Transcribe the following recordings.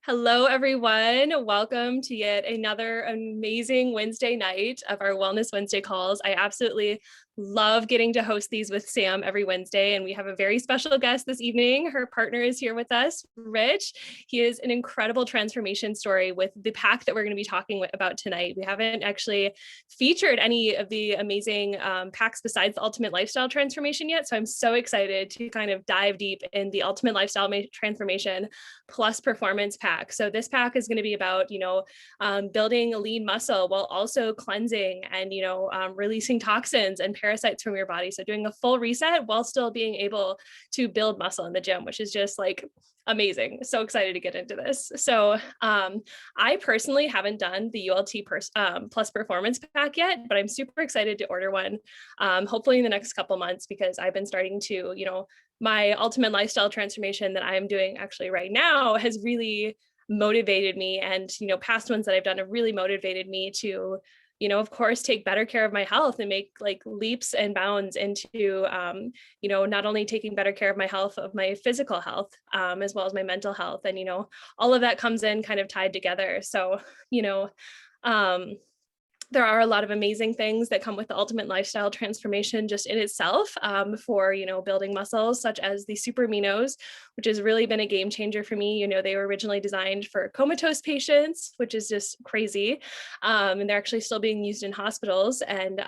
Hello, everyone. Welcome to yet another amazing Wednesday night of our Wellness Wednesday calls. I absolutely love getting to host these with Sam every Wednesday, and we have a very special guest this evening. Her partner is here with us, Rich. He is an incredible transformation story with the pack that we're going to be talking about tonight. We haven't actually featured any of the amazing packs besides the Ultimate Lifestyle Transformation yet, so I'm so excited to kind of dive deep in the Ultimate Lifestyle Transformation plus Performance pack. So this pack is going to be about, building a lean muscle while also cleansing and, releasing toxins and parasites from your body. So doing a full reset while still being able to build muscle in the gym, which is just like amazing. So excited to get into this. So I personally haven't done the ULT plus Performance pack yet, but I'm super excited to order one, hopefully in the next couple months, because I've been starting to, my ultimate lifestyle transformation that I'm doing actually right now has really motivated me. And, past ones that I've done have really motivated me to, of course, take better care of my health and make like leaps and bounds into, not only taking better care of my health, of my physical health, as well as my mental health. And, all of that comes in kind of tied together. So, there are a lot of amazing things that come with the ultimate lifestyle transformation just in itself, for, building muscles, such as the super aminos, which has really been a game changer for me. They were originally designed for comatose patients, which is just crazy. And they're actually still being used in hospitals. And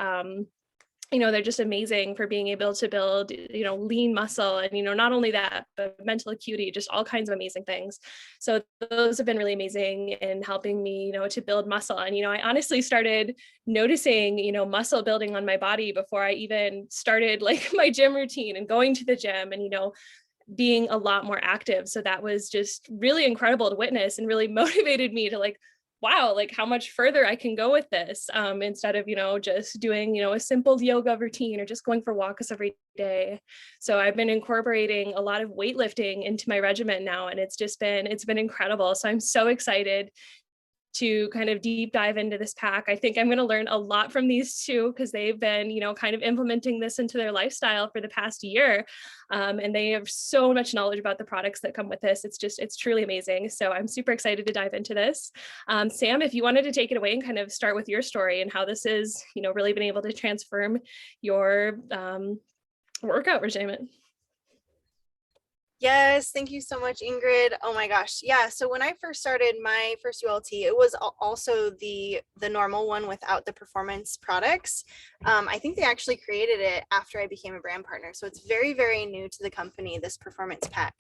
they're just amazing for being able to build, lean muscle and, not only that, but mental acuity, just all kinds of amazing things. So those have been really amazing in helping me, to build muscle. And, I honestly started noticing, muscle building on my body before I even started like my gym routine and going to the gym and, being a lot more active. So that was just really incredible to witness and really motivated me to like, wow, like how much further I can go with this, instead of, just doing, a simple yoga routine or just going for walks every day. So I've been incorporating a lot of weightlifting into my regimen now, and it's been incredible. So I'm so excited to kind of deep dive into this pack. I think I'm going to learn a lot from these two because they've been, kind of implementing this into their lifestyle for the past year. And they have so much knowledge about the products that come with this. It's truly amazing. So I'm super excited to dive into this. Sam, if you wanted to take it away and kind of start with your story and how this is, really been able to transform your workout regimen. Yes, thank you so much, Ingrid. Oh my gosh. Yeah, so when I first started my first ULT, it was also the normal one without the performance products. I think they actually created it after I became a brand partner. So it's very, very new to the company, this performance pack.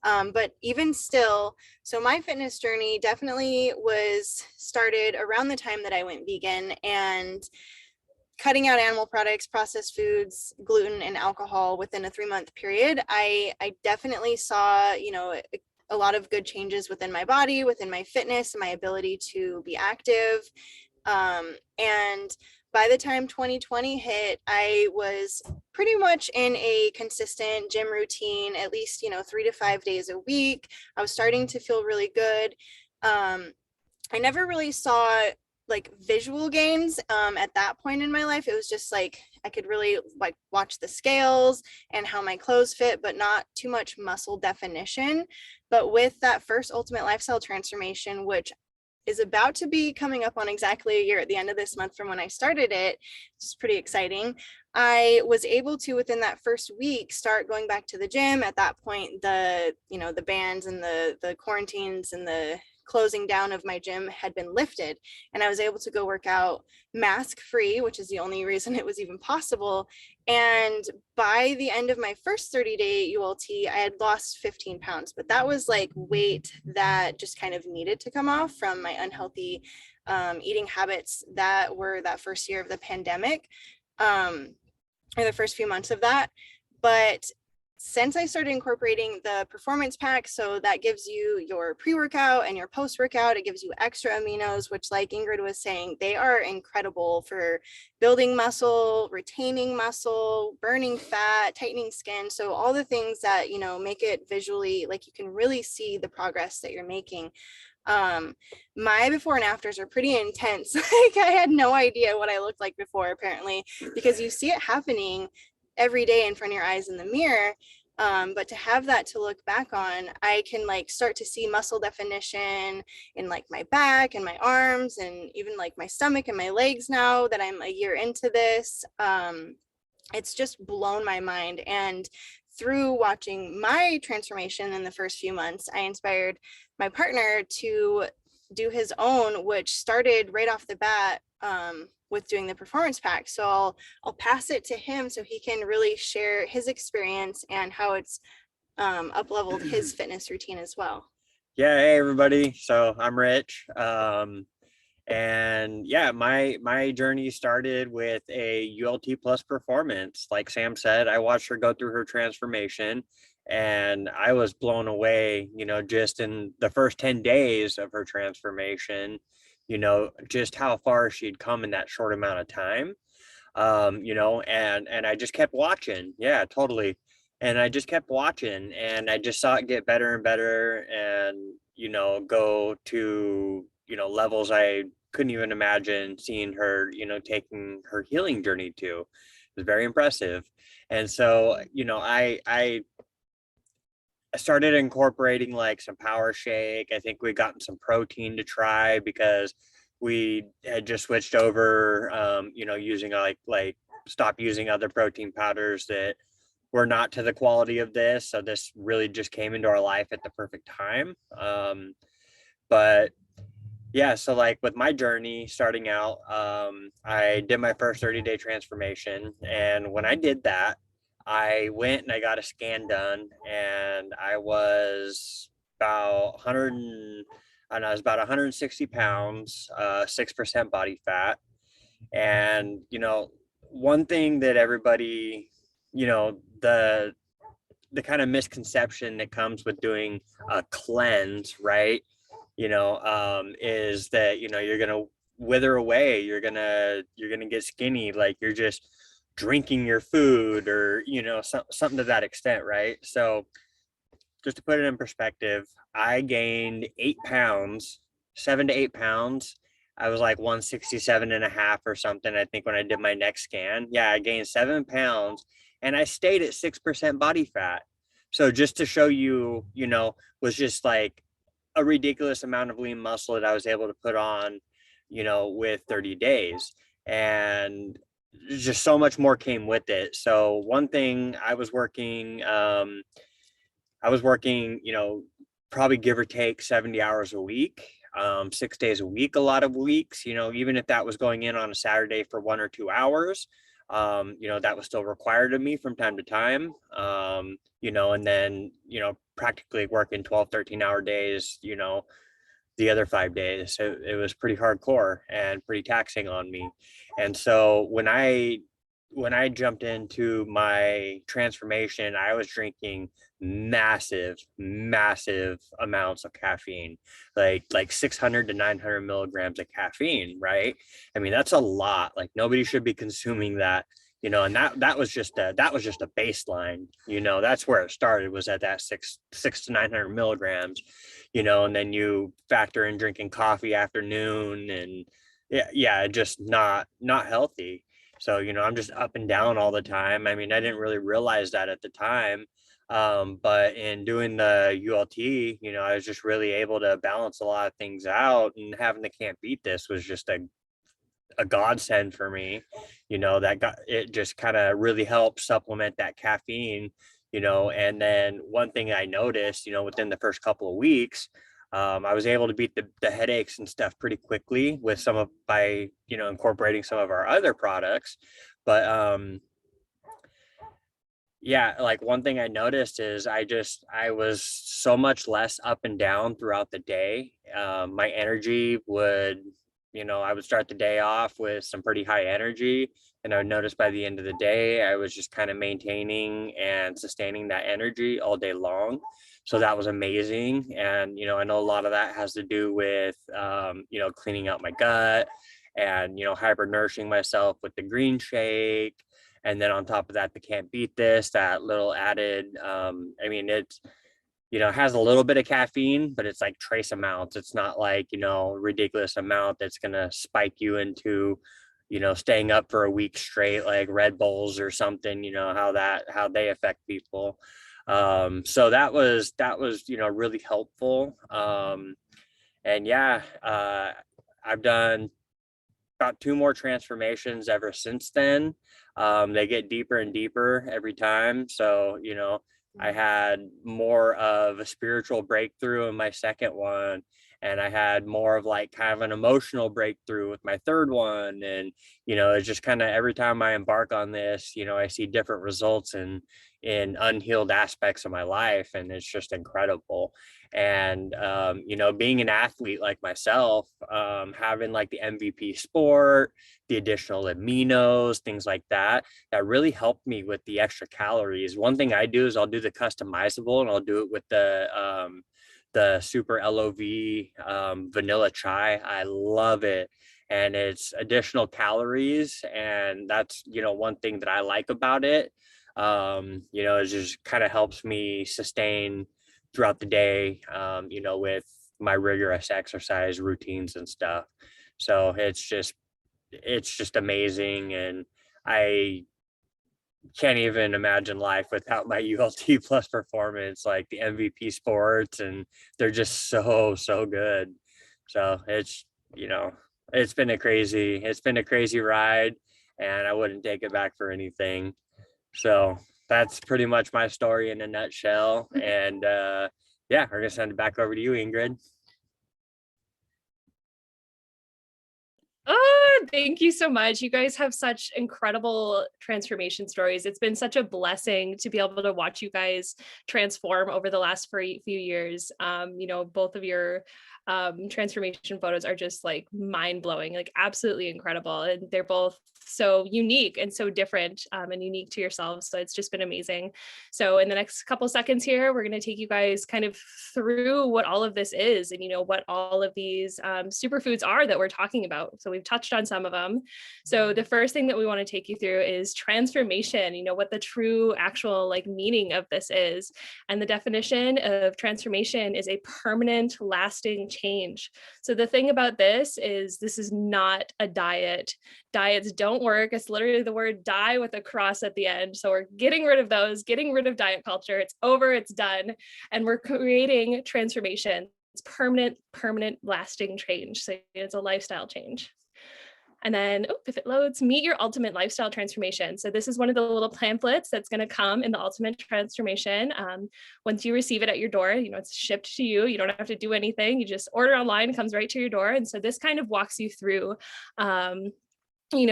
But even still, so my fitness journey definitely was started around the time that I went vegan and cutting out animal products, processed foods, gluten, and alcohol within a 3-month period. I definitely saw, a lot of good changes within my body, within my fitness, and my ability to be active. And by the time 2020 hit, I was pretty much in a consistent gym routine, at least, 3 to 5 days a week. I was starting to feel really good. I never really saw like visual gains at that point in my life. It was just like I could really like watch the scales and how my clothes fit, but not too much muscle definition. But with that first ultimate lifestyle transformation, which is about to be coming up on exactly a year at the end of this month from when I started it, it's pretty exciting. I was able to, within that first week, start going back to the gym. At that point, the bans and the quarantines and the closing down of my gym had been lifted, and I was able to go work out mask free, which is the only reason it was even possible. And by the end of my first 30-day ULT, I had lost 15 pounds, but that was like weight that just kind of needed to come off from my unhealthy eating habits that were that first year of the pandemic, or the first few months of that. But since I started incorporating the performance pack, so that gives you your pre-workout and your post-workout, it gives you extra aminos, which, like Ingrid was saying, they are incredible for building muscle, retaining muscle, burning fat, tightening skin. So all the things that, make it visually, like you can really see the progress that you're making. My before and afters are pretty intense. Like I had no idea what I looked like before, apparently, because you see it happening every day in front of your eyes in the mirror. But to have that to look back on, I can like start to see muscle definition in like my back and my arms and even like my stomach and my legs now that I'm a year into this. It's just blown my mind. And through watching my transformation in the first few months, I inspired my partner to do his own, which started right off the bat with doing the performance pack. So I'll pass it to him so he can really share his experience and how it's up leveled his fitness routine as well. Yeah, hey everybody. So I'm Rich. And yeah, my journey started with a ULT plus performance. Like Sam said, I watched her go through her transformation and I was blown away, just in the first 10 days of her transformation, just how far she'd come in that short amount of time. And I just kept watching. Yeah, totally. And I just kept watching and I just saw it get better and better and, go to, levels I couldn't even imagine seeing her, taking her healing journey to. It was very impressive. And so, I started incorporating like some power shake. I think we gotten some protein to try because we had just switched over, using like stop using other protein powders that were not to the quality of this. So this really just came into our life at the perfect time. But yeah, so like with my journey starting out, I did my first 30-day transformation. And when I did that, I went and I got a scan done and I was about 100, I know, I was about 160 pounds, 6% body fat. And, one thing that everybody, the kind of misconception that comes with doing a cleanse, right? Is that, you're going to wither away. You're going to get skinny. Like you're just drinking your food or, something to that extent. Right. So just to put it in perspective, I gained 8 pounds, 7 to 8 pounds. I was like 167 and a half or something. I think when I did my next scan, yeah, I gained 7 pounds and I stayed at 6% body fat. So just to show you, was just like a ridiculous amount of lean muscle that I was able to put on, with 30 days. And just so much more came with it. So one thing I was working, probably give or take 70 hours a week, 6 days a week, a lot of weeks, even if that was going in on a Saturday for 1 or 2 hours, that was still required of me from time to time, and then, practically working 12, 13-hour days, the other 5 days. So it was pretty hardcore and pretty taxing on me. And so when I jumped into my transformation, I was drinking massive amounts of caffeine, like 600 to 900 milligrams of caffeine, right? I mean, that's a lot. Like nobody should be consuming that, and that was just a baseline. That's where it started, was at that six to 900 milligrams, and then you factor in drinking coffee afternoon and yeah, just not healthy. So, I'm just up and down all the time. I mean, I didn't really realize that at the time. But in doing the ULT, I was just really able to balance a lot of things out, and having the Can't Beat This was just a godsend for me. It just kind of really helped supplement that caffeine, and then one thing I noticed, within the first couple of weeks, I was able to beat the headaches and stuff pretty quickly with by incorporating some of our other products. But yeah, like one thing I noticed is I was so much less up and down throughout the day. My energy would, I would start the day off with some pretty high energy, and I would notice by the end of the day, I was just kind of maintaining and sustaining that energy all day long. So that was amazing. And, I know a lot of that has to do with, cleaning out my gut and, hyper nourishing myself with the green shake. And then on top of that, the Can't Beat This, that little added, I mean, it's, has a little bit of caffeine, but it's like trace amounts. It's not like, ridiculous amount that's going to spike you into, staying up for a week straight, like Red Bulls or something, how they affect people. So that was, really helpful. And yeah, I've done about 2 more transformations ever since then. They get deeper and deeper every time. So, I had more of a spiritual breakthrough in my second one. And I had more of like kind of an emotional breakthrough with my third one. And, it's just kind of every time I embark on this, I see different results in unhealed aspects of my life. And it's just incredible. And being an athlete like myself, having like the MVP sport, the additional aminos, things like that really helped me with the extra calories. One thing I do is I'll do the customizable, and I'll do it with the super LOV vanilla chai. I love it. And it's additional calories, and that's one thing that I like about it. It just kind of helps me sustain throughout the day, with my rigorous exercise routines and stuff. So it's just amazing. And I can't even imagine life without my ULT plus performance, like the MVP sports, and they're just so good. So it's been a crazy ride, and I wouldn't take it back for anything. So that's pretty much my story in a nutshell. And yeah, we're gonna send it back over to you, Ingrid. Oh, thank you so much. You guys have such incredible transformation stories. It's been such a blessing to be able to watch you guys transform over the last few years. Both of your transformation photos are just like mind blowing, like absolutely incredible. And they're both so unique and so different and unique to yourselves. So it's just been amazing. So in the next couple seconds here, we're going to take you guys kind of through what all of this is and, what all of these superfoods are that we're talking about. So we've touched on some of them. So the first thing that we want to take you through is transformation, what the true actual like meaning of this is. And the definition of transformation is a permanent, lasting change. So the thing about this is not a diet. Diets don't work. It's literally the word die with a cross at the end. So we're getting rid of those, getting rid of diet culture. It's over, it's done. And we're creating transformation. It's permanent, lasting change. So it's a lifestyle change. And then if it loads, meet your ultimate lifestyle transformation. So this is one of the little pamphlets that's going to come in the ultimate transformation. Once you receive it at your door, it's shipped to you. You don't have to do anything. You just order online, it comes right to your door. And so this kind of walks you through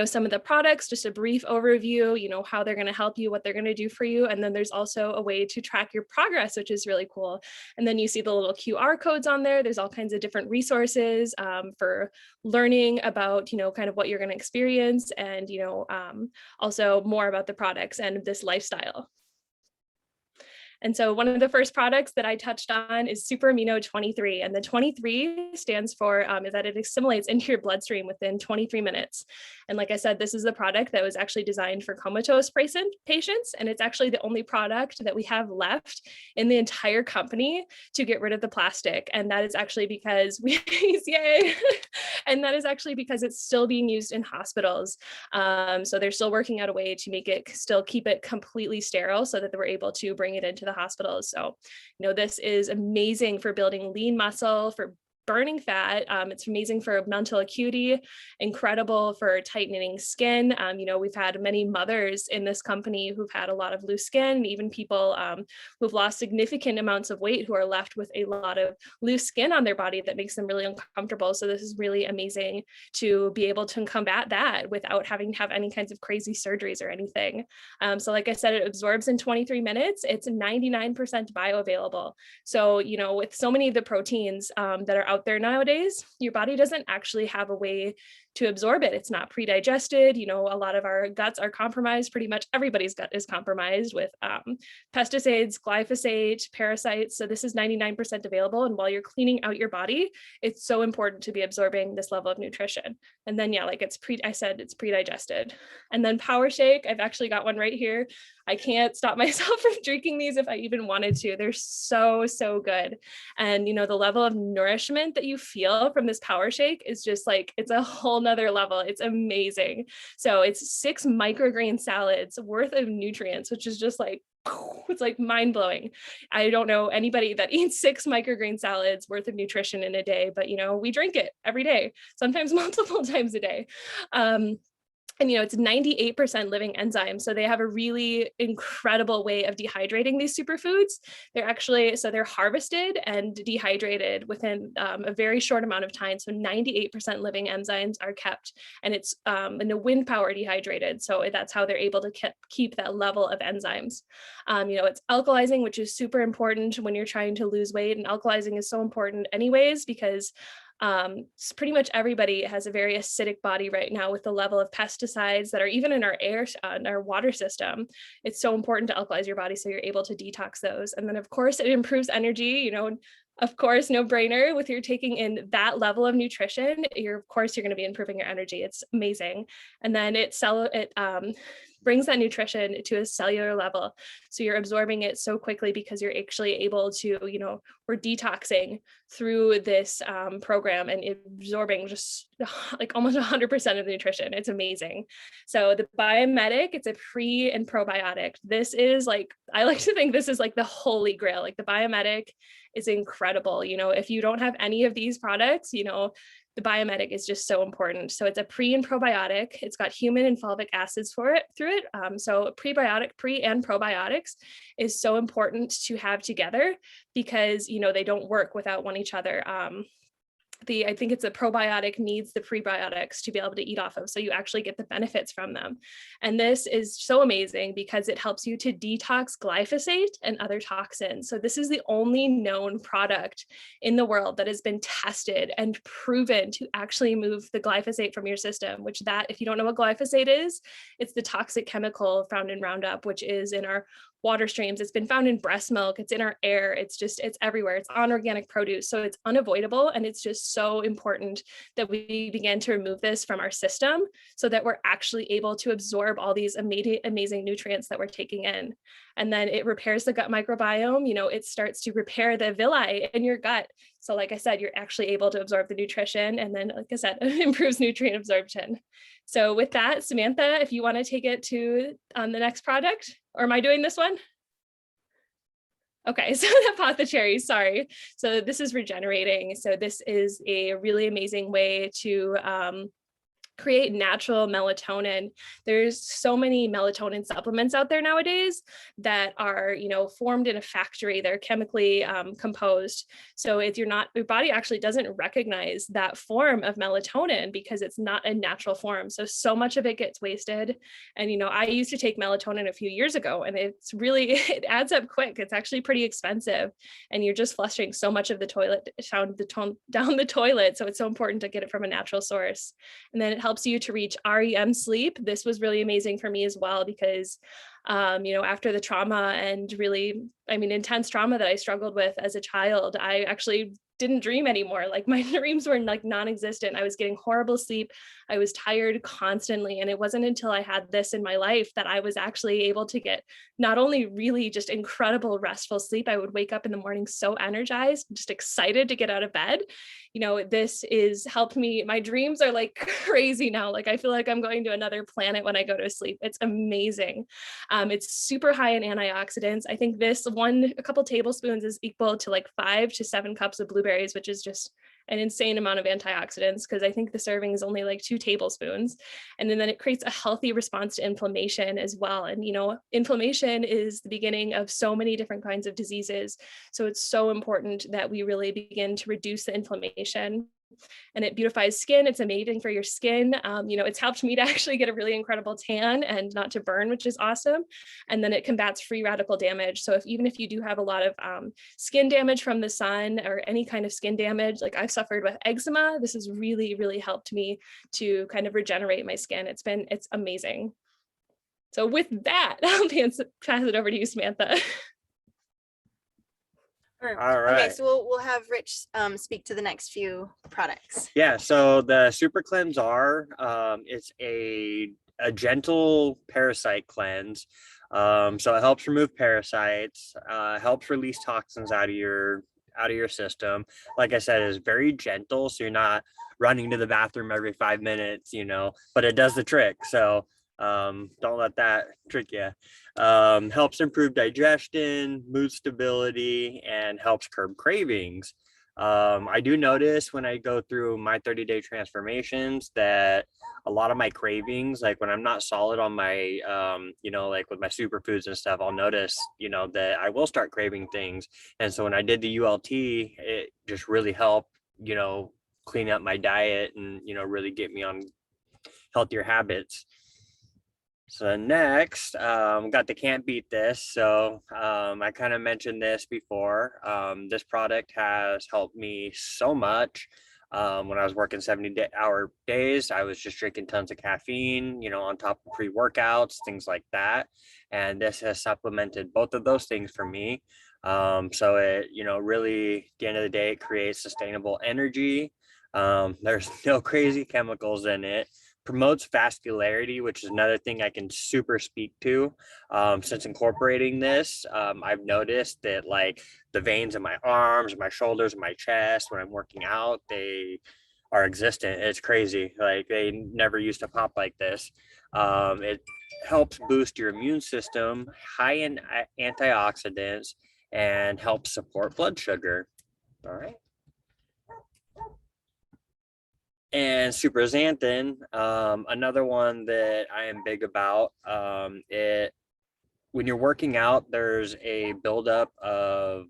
some of the products, just a brief overview, how they're going to help you, what they're going to do for you. And then there's also a way to track your progress, which is really cool. And then you see the little QR codes on there. There's all kinds of different resources for learning about, kind of what you're going to experience and, also more about the products and this lifestyle. And so one of the first products that I touched on is Super Amino 23. And the 23 stands for is that it assimilates into your bloodstream within 23 minutes. And like I said, this is the product that was actually designed for comatose patients. And it's actually the only product that we have left in the entire company to get rid of the plastic. And that is actually because yay. And that is actually because it's still being used in hospitals. So they're still working out a way to make it still keep it completely sterile so that they were able to bring it into the hospitals. So, this is amazing for building lean muscle, for burning fat. It's amazing for mental acuity, incredible for tightening skin. We've had many mothers in this company who've had a lot of loose skin, even people who've lost significant amounts of weight who are left with a lot of loose skin on their body that makes them really uncomfortable. So this is really amazing to be able to combat that without having to have any kinds of crazy surgeries or anything. So like I said, it absorbs in 23 minutes. It's 99% bioavailable. So, with so many of the proteins that are out there nowadays, your body doesn't actually have a way to absorb it. It's not pre-digested. A lot of our guts are compromised. Pretty much everybody's gut is compromised with pesticides, glyphosate, parasites. So this is 99% available. And while you're cleaning out your body, it's so important to be absorbing this level of nutrition. And then, like it's pre-digested. And then Power Shake, I've actually got one right here. I can't stop myself from drinking these if I even wanted to. They're so good. And, the level of nourishment that you feel from this Power Shake is just like, it's a whole nother level. It's amazing. So it's 6 microgreen salads worth of nutrients, which is just like it's like mind blowing. I don't know anybody that eats 6 microgreen salads worth of nutrition in a day, but we drink it every day, sometimes multiple times a day. And it's 98% living enzymes. So they have a really incredible way of dehydrating these superfoods. They're harvested and dehydrated within a very short amount of time. So 98% living enzymes are kept, and it's in a wind power dehydrated. So that's how they're able to keep that level of enzymes. It's alkalizing, which is super important when you're trying to lose weight. And alkalizing is so important anyways, because pretty much everybody has a very acidic body right now with the level of pesticides that are even in our air and our water system. It's so important to alkalize your body so you're able to detox those. And then of course it improves energy, of course, no brainer. With you're taking in that level of nutrition, of course you're going to be improving your energy. It's amazing. And then it brings that nutrition to a cellular level. So you're absorbing it so quickly because you're actually able to, we're detoxing through this program and absorbing just like almost 100% of the nutrition. It's amazing. So the Biometic, it's a pre and probiotic. This is I like to think this is like the holy grail. Like the Biometic is incredible. If you don't have any of these products, the Biometic is just so important. So it's a pre and probiotic. It's got human and fulvic acids through it. So pre and probiotics is so important to have together because, they don't work without each other. I think it's a probiotic needs the prebiotics to be able to eat off of. So you actually get the benefits from them. And this is so amazing because it helps you to detox glyphosate and other toxins. So this is the only known product in the world that has been tested and proven to actually move the glyphosate from your system, if you don't know what glyphosate is, it's the toxic chemical found in Roundup, which is in our water streams. It's been found in breast milk. It's in our air. It's everywhere. It's on organic produce. So it's unavoidable. And it's just so important that we begin to remove this from our system so that we're actually able to absorb all these amazing nutrients that we're taking in. And then it repairs the gut microbiome. It starts to repair the villi in your gut. So like I said, you're actually able to absorb the nutrition. And then, like I said, improves nutrient absorption. So with that, Samantha, if you want to take it to the next product, or am I doing this one? Okay, so the apothecary, sorry. So this is regenerating. So this is a really amazing way to create natural melatonin. There's so many melatonin supplements out there nowadays that are, formed in a factory. They're chemically composed. So if your body actually doesn't recognize that form of melatonin because it's not a natural form. So much of it gets wasted. And, I used to take melatonin a few years ago and it adds up quick. It's actually pretty expensive and you're just flushing so much of the toilet down the toilet. So it's so important to get it from a natural source. And then it helps you to reach REM sleep. This was really amazing for me as well because, after the trauma and really, intense trauma that I struggled with as a child, I actually didn't dream anymore. Like my dreams were non-existent. I was getting horrible sleep. I was tired constantly. And it wasn't until I had this in my life that I was actually able to get not only really just incredible restful sleep, I would wake up in the morning so energized, just excited to get out of bed. This is helped me. My dreams are like crazy now. Like I feel like I'm going to another planet when I go to sleep. It's amazing. It's super high in antioxidants. I think a couple tablespoons is equal to like 5 to 7 cups of blueberries, which is just an insane amount of antioxidants because I think the serving is only like 2 tablespoons. And then it creates a healthy response to inflammation as well. And, inflammation is the beginning of so many different kinds of diseases. So it's so important that we really begin to reduce the inflammation. And it beautifies skin. It's amazing for your skin. It's helped me to actually get a really incredible tan and not to burn, which is awesome. And then it combats free radical damage. So even if you do have a lot of skin damage from the sun or any kind of skin damage, like I've suffered with eczema, this has really, really helped me to kind of regenerate my skin. It's amazing. So with that, I'll pass it over to you, Samantha. All right. Okay, so we'll have Rich speak to the next few products. Yeah, so the Super Cleanse R, it's a gentle parasite cleanse. So it helps remove parasites, helps release toxins out of your system. Like I said, it's very gentle, so you're not running to the bathroom every 5 minutes, but it does the trick. So Don't let that trick you. Helps improve digestion, mood stability, and helps curb cravings. I do notice when I go through my 30-day transformations that a lot of my cravings, like when I'm not solid on my, like with my superfoods and stuff, I'll notice, that I will start craving things. And so when I did the ULT, it just really helped, clean up my diet and, really get me on healthier habits. So next, got the can't beat this. So I kind of mentioned this before. This product has helped me so much. When I was working 70-hour days, I was just drinking tons of caffeine, on top of pre-workouts, things like that. And this has supplemented both of those things for me. So it, really, at the end of the day, it creates sustainable energy. There's no crazy chemicals in it. Promotes vascularity, which is another thing I can super speak to. Since incorporating this, I've noticed that like the veins in my arms, my shoulders, my chest, when I'm working out, they are existent. It's crazy. Like they never used to pop like this. It helps boost your immune system, high in antioxidants, and helps support blood sugar. All right. And superxanthin, another one that I am big about. When you're working out, there's a buildup of,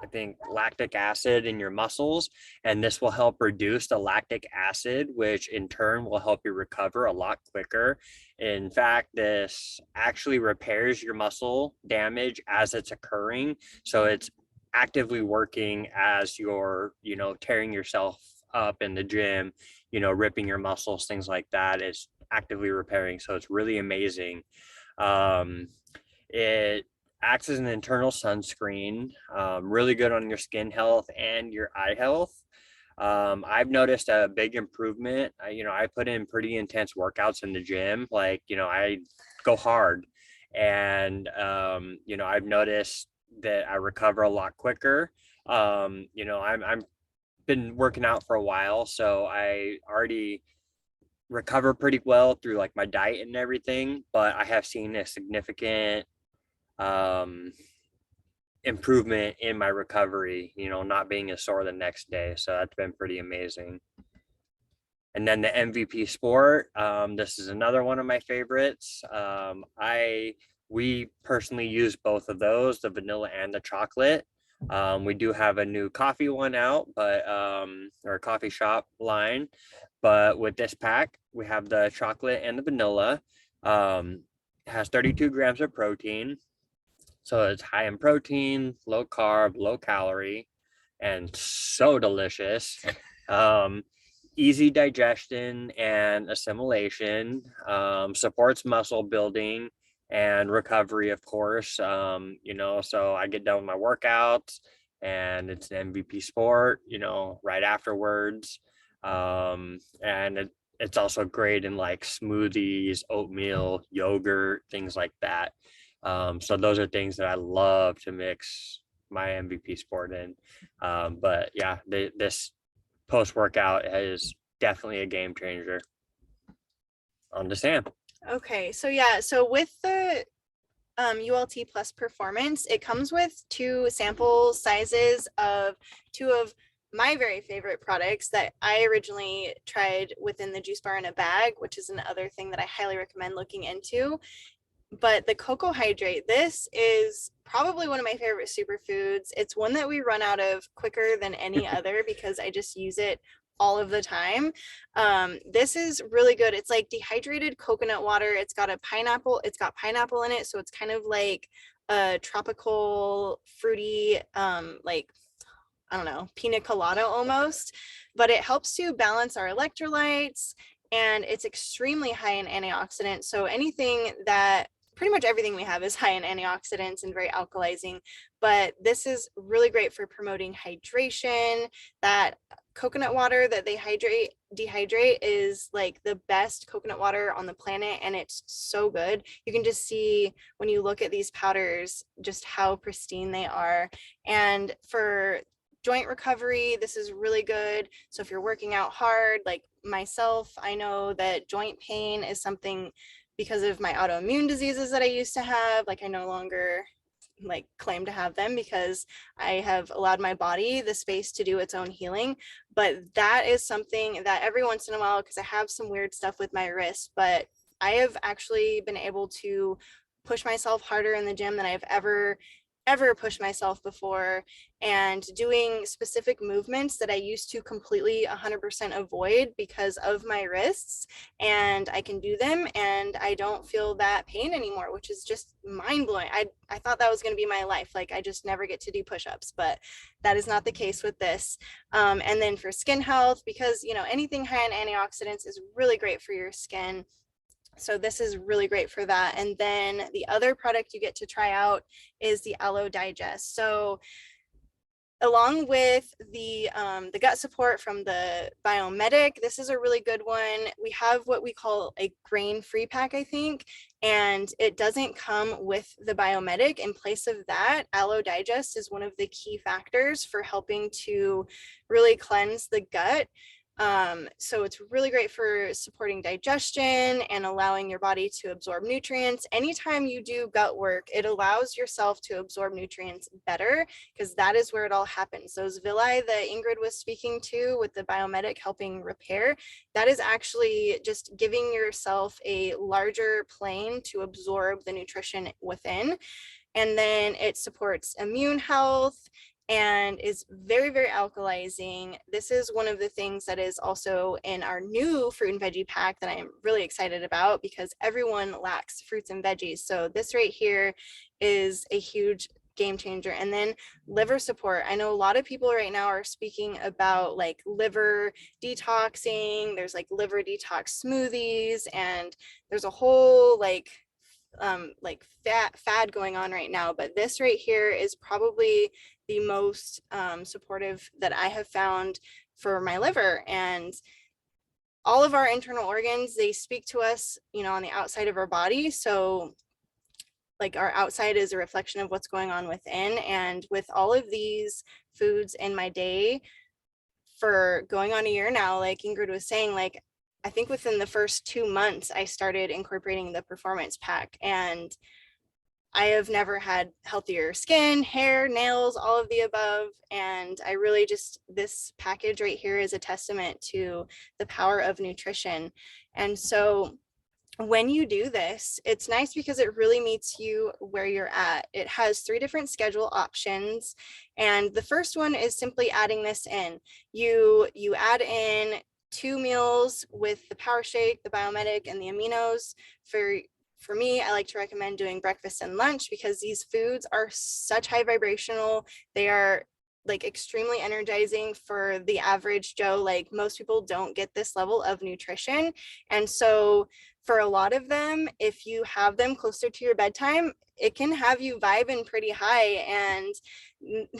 I think, lactic acid in your muscles, and this will help reduce the lactic acid, which in turn will help you recover a lot quicker. In fact, this actually repairs your muscle damage as it's occurring. So it's actively working as you're, tearing yourself up in the gym, ripping your muscles, things like that. It's actively repairing. So it's really amazing. It acts as an internal sunscreen, really good on your skin health and your eye health. I've noticed a big improvement. I put in pretty intense workouts in the gym. Like, I go hard, and, I've noticed that I recover a lot quicker. I'm been working out for a while, so I already recover pretty well through like my diet and everything, but I have seen a significant improvement in my recovery, not being as sore the next day. So that's been pretty amazing. And then the MVP Sport, this is another one of my favorites. We personally use both of those, the vanilla and the chocolate. We do have a new coffee one out, but or a coffee shop line. But with this pack, we have the chocolate and the vanilla. It has 32 grams of protein. So it's high in protein, low carb, low calorie, and so delicious. Easy digestion and assimilation, supports muscle building and recovery, of course. So I get done with my workouts and it's an MVP Sport, right afterwards. And it's also great in like smoothies, oatmeal, yogurt, things like that. So those are things that I love to mix my MVP Sport in. But yeah, this post-workout is definitely a game changer. On to Sam. Okay, so yeah, so with the ULT Plus Performance, it comes with 2 sample sizes of 2 of my very favorite products that I originally tried within the juice bar in a bag, which is another thing that I highly recommend looking into. But the cocoa hydrate, this is probably one of my favorite superfoods. It's one that we run out of quicker than any other because I just use it all of the time. This is really good. It's like dehydrated coconut water. It's got pineapple in it. So it's kind of like a tropical fruity, like, I don't know, pina colada almost, but it helps to balance our electrolytes, and it's extremely high in antioxidants. So pretty much everything we have is high in antioxidants and very alkalizing, but this is really great for promoting hydration. That coconut water that they dehydrate is like the best coconut water on the planet, and it's so good. You can just see when you look at these powders just how pristine they are. And for joint recovery, this is really good. So if you're working out hard, like myself, I know that joint pain is something because of my autoimmune diseases that I used to have. Like I no longer like claim to have them because I have allowed my body the space to do its own healing. But that is something that every once in a while, because I have some weird stuff with my wrist, but I have actually been able to push myself harder in the gym than I've ever pushed myself before, and doing specific movements that I used to completely 100% avoid because of my wrists, and I can do them and I don't feel that pain anymore, which is just mind-blowing. I thought that was going to be my life, like I just never get to do push-ups, but that is not the case with this. And then for skin health, because you know anything high in antioxidants is really great for your skin, so this is really great for that. And then the other product you get to try out is the Aloe Digest. So along with the gut support from the Biomedic, this is a really good one. We have what we call a grain-free pack, I think, and it doesn't come with the Biomedic. In place of that, Aloe Digest is one of the key factors for helping to really cleanse the gut. So it's really great for supporting digestion and allowing your body to absorb nutrients. Anytime you do gut work, it allows yourself to absorb nutrients better, because that is where it all happens. Those villi that Ingrid was speaking to with the Biomedic helping repair, that is actually just giving yourself a larger plane to absorb the nutrition within. And then it supports immune health and is very, very alkalizing. This is one of the things that is also in our new fruit and veggie pack that I am really excited about, because everyone lacks fruits and veggies. So this right here is a huge game changer. And then liver support. I know a lot of people right now are speaking about like liver detoxing. There's like liver detox smoothies, and there's a whole like fad going on right now. But this right here is probably the most supportive that I have found for my liver. And all of our internal organs, they speak to us, you know, on the outside of our body. So like our outside is a reflection of what's going on within. And with all of these foods in my day for going on a year now, like Ingrid was saying, like I think within the first 2 months, I started incorporating the performance pack, and I have never had healthier skin, hair, nails, all of the above. And I really just, this package right here is a testament to the power of nutrition. And so when you do this, it's nice because it really meets you where you're at. It has 3 different schedule options. And the first one is simply adding this in. You add in 2 meals with the Power Shake, the Biomedic, and the Aminos. For me, I like to recommend doing breakfast and lunch, because these foods are such high vibrational. They are like extremely energizing for the average Joe. Like most people don't get this level of nutrition. And so for a lot of them, if you have them closer to your bedtime, it can have you vibing pretty high. And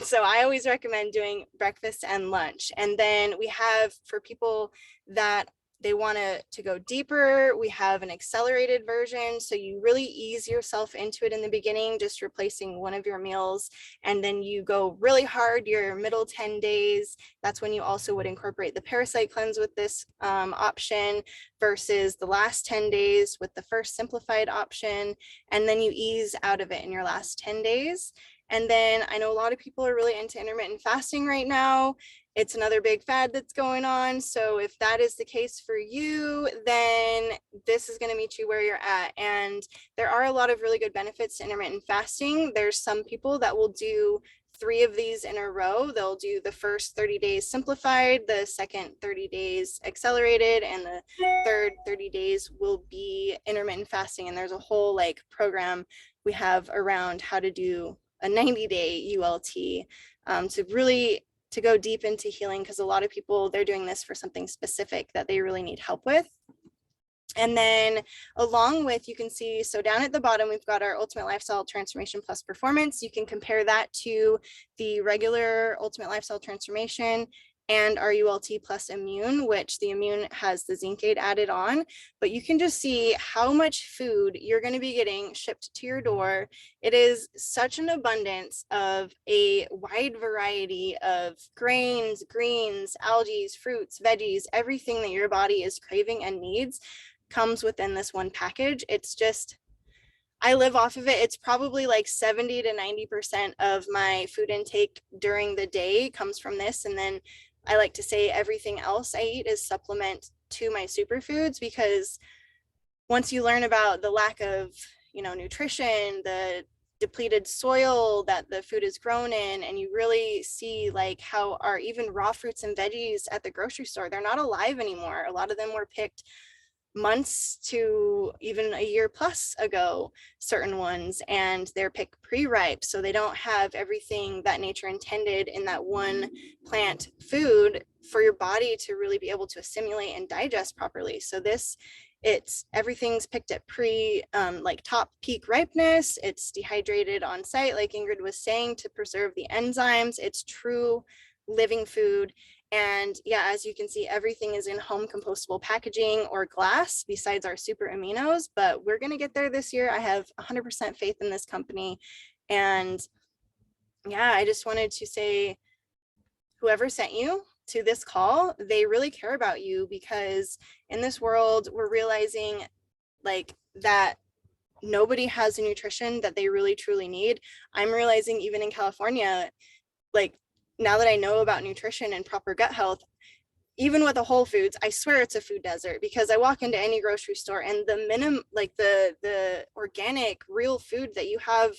so I always recommend doing breakfast and lunch. And then we have, for people that they want to go deeper, we have an accelerated version. So you really ease yourself into it in the beginning, just replacing one of your meals. And then you go really hard your middle 10 days. That's when you also would incorporate the parasite cleanse with this option, versus the last 10 days with the first simplified option. And then you ease out of it in your last 10 days. And then I know a lot of people are really into intermittent fasting right now. It's another big fad that's going on. So if that is the case for you, then this is going to meet you where you're at. And there are a lot of really good benefits to intermittent fasting. There's some people that will do 3 of these in a row. They'll do the first 30 days simplified, the second 30 days accelerated, and the third 30 days will be intermittent fasting. And there's a whole like program we have around how to do a 90-day ULT to go deep into healing, because a lot of people, they're doing this for something specific that they really need help with. And then along with, you can see, so down at the bottom, we've got our Ultimate Lifestyle Transformation Plus Performance. You can compare that to the regular Ultimate Lifestyle Transformation and our ULT Plus Immune, which the Immune has the zinc aid added on. But you can just see how much food you're going to be getting shipped to your door. It is such an abundance of a wide variety of grains, greens, algae, fruits, veggies, everything that your body is craving and needs. comes within this one package. It's just, I live off of it. It's probably like 70 to 90% of my food intake during the day comes from this. And then I like to say everything else I eat is supplement to my superfoods, because once you learn about the lack of, nutrition, the depleted soil that the food is grown in, and you really see like how our even raw fruits and veggies at the grocery store, they're not alive anymore. A lot of them were picked months to even a year plus ago, certain ones, and they're picked pre-ripe, so they don't have everything that nature intended in that one plant food for your body to really be able to assimilate and digest properly. So everything's picked at like top peak ripeness. It's dehydrated on site, like Ingrid was saying, to preserve the enzymes. It's true living food. And yeah, as you can see, everything is in home compostable packaging or glass besides our super aminos, but we're going to get there this year. I have 100% faith in this company. And yeah, I just wanted to say, whoever sent you to this call, they really care about you, because in this world, we're realizing like that nobody has the nutrition that they really truly need. I'm realizing even in California, like now that I know about nutrition and proper gut health, even with the Whole Foods, I swear it's a food desert, because I walk into any grocery store and the minimum, like the organic real food that you have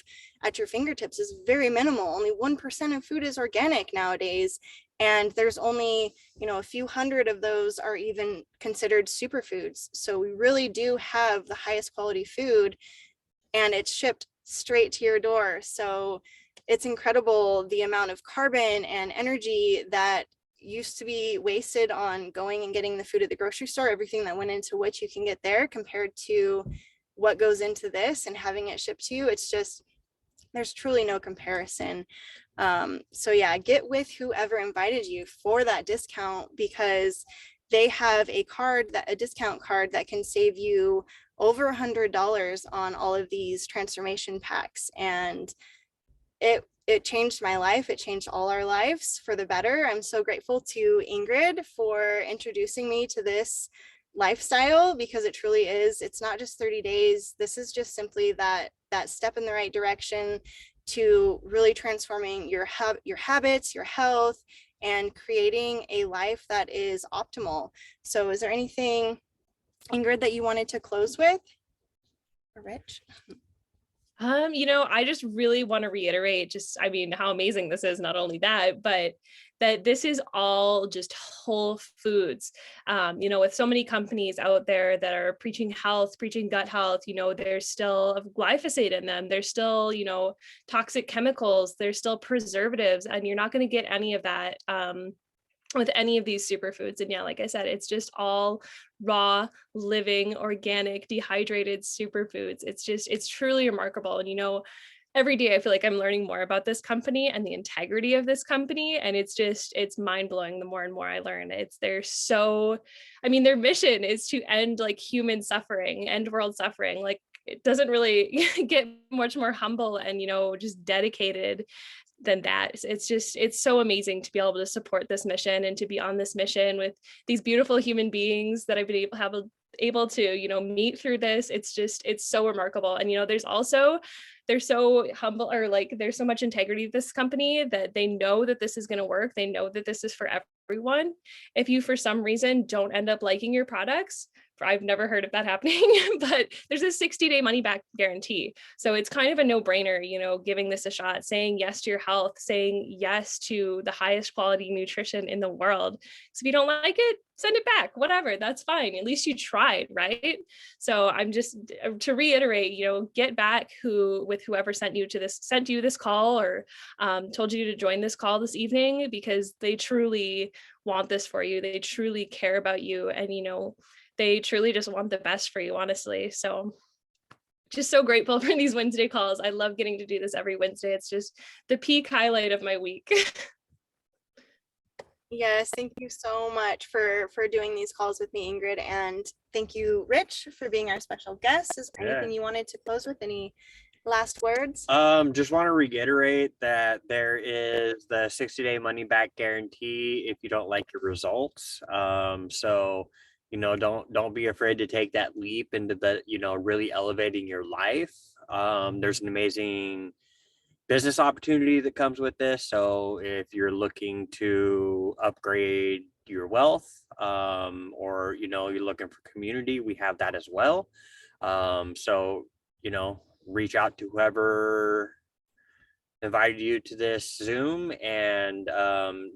at your fingertips is very minimal. Only 1% of food is organic nowadays. And there's only, a few hundred of those are even considered superfoods. So we really do have the highest quality food, and it's shipped straight to your door. So it's incredible the amount of carbon and energy that used to be wasted on going and getting the food at the grocery store, everything that went into what you can get there, compared to what goes into this and having it shipped to you. It's just, there's truly no comparison. So yeah, get with whoever invited you for that discount, because they have a discount card that can save you over $100 on all of these transformation packs. And it changed my life. It changed all our lives for the better. I'm so grateful to Ingrid for introducing me to this lifestyle, because it truly is. It's not just 30 days. This is just simply that step in the right direction to really transforming your habits, your health, and creating a life that is optimal. So is there anything, Ingrid, that you wanted to close with? Or Rich? I just really want to reiterate how amazing this is. Not only that, but that this is all just whole foods. With so many companies out there that are preaching health, preaching gut health, there's still glyphosate in them. There's still, toxic chemicals, there's still preservatives, and you're not going to get any of that with any of these superfoods. And yeah, like I said, it's just all raw, living, organic, dehydrated superfoods. It's truly remarkable. And every day I feel like I'm learning more about this company and the integrity of this company. And it's mind blowing the more and more I learn. Their mission is to end like human suffering, end world suffering. Like, it doesn't really get much more humble and, just dedicated than that. It's so amazing to be able to support this mission and to be on this mission with these beautiful human beings that I've been able to meet through this. It's so remarkable. And they're so humble, or like there's so much integrity to this company that they know that this is going to work. They know that this is for everyone. If you for some reason don't end up liking your products, I've never heard of that happening, but there's a 60-day money back guarantee. So it's kind of a no-brainer, giving this a shot, saying yes to your health, saying yes to the highest quality nutrition in the world. So if you don't like it, send it back, whatever, that's fine. At least you tried, right? So I'm just to reiterate, get back with whoever sent you this call, or told you to join this call this evening, because they truly want this for you. They truly care about you. And, they truly just want the best for you, honestly. So just so grateful for these Wednesday calls. I love getting to do this every Wednesday. It's just the peak highlight of my week. Yes, thank you so much for doing these calls with me, Ingrid. And thank you, Rich, for being our special guest. Is there anything you wanted to close with? Any last words? Just want to reiterate that there is the 60-day money back guarantee if you don't like your results. So don't be afraid to take that leap into the, really elevating your life. There's an amazing business opportunity that comes with this. So if you're looking to upgrade your wealth, or, you're looking for community, we have that as well. So, reach out to whoever invited you to this Zoom, and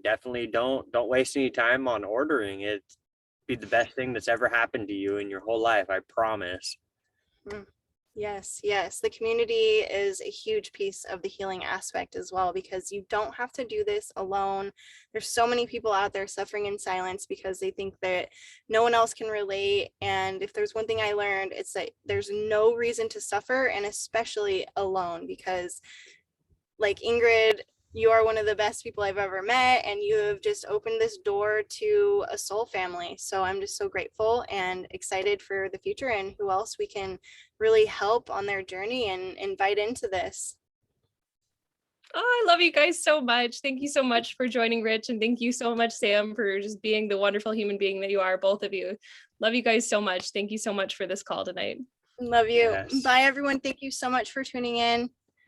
definitely don't waste any time on ordering it. Be the best thing that's ever happened to you in your whole life, I promise. Yes, yes. The community is a huge piece of the healing aspect as well, because you don't have to do this alone. There's so many people out there suffering in silence because they think that no one else can relate. And if there's one thing I learned, it's that there's no reason to suffer, and especially alone, because like Ingrid, you are one of the best people I've ever met, and you have just opened this door to a soul family. So I'm just so grateful and excited for the future and who else we can really help on their journey and invite into this. Oh, I love you guys so much. Thank you so much for joining, Rich. And thank you so much, Sam, for just being the wonderful human being that you are, both of you. Love you guys so much. Thank you so much for this call tonight. Love you. Yes. Bye, everyone. Thank you so much for tuning in.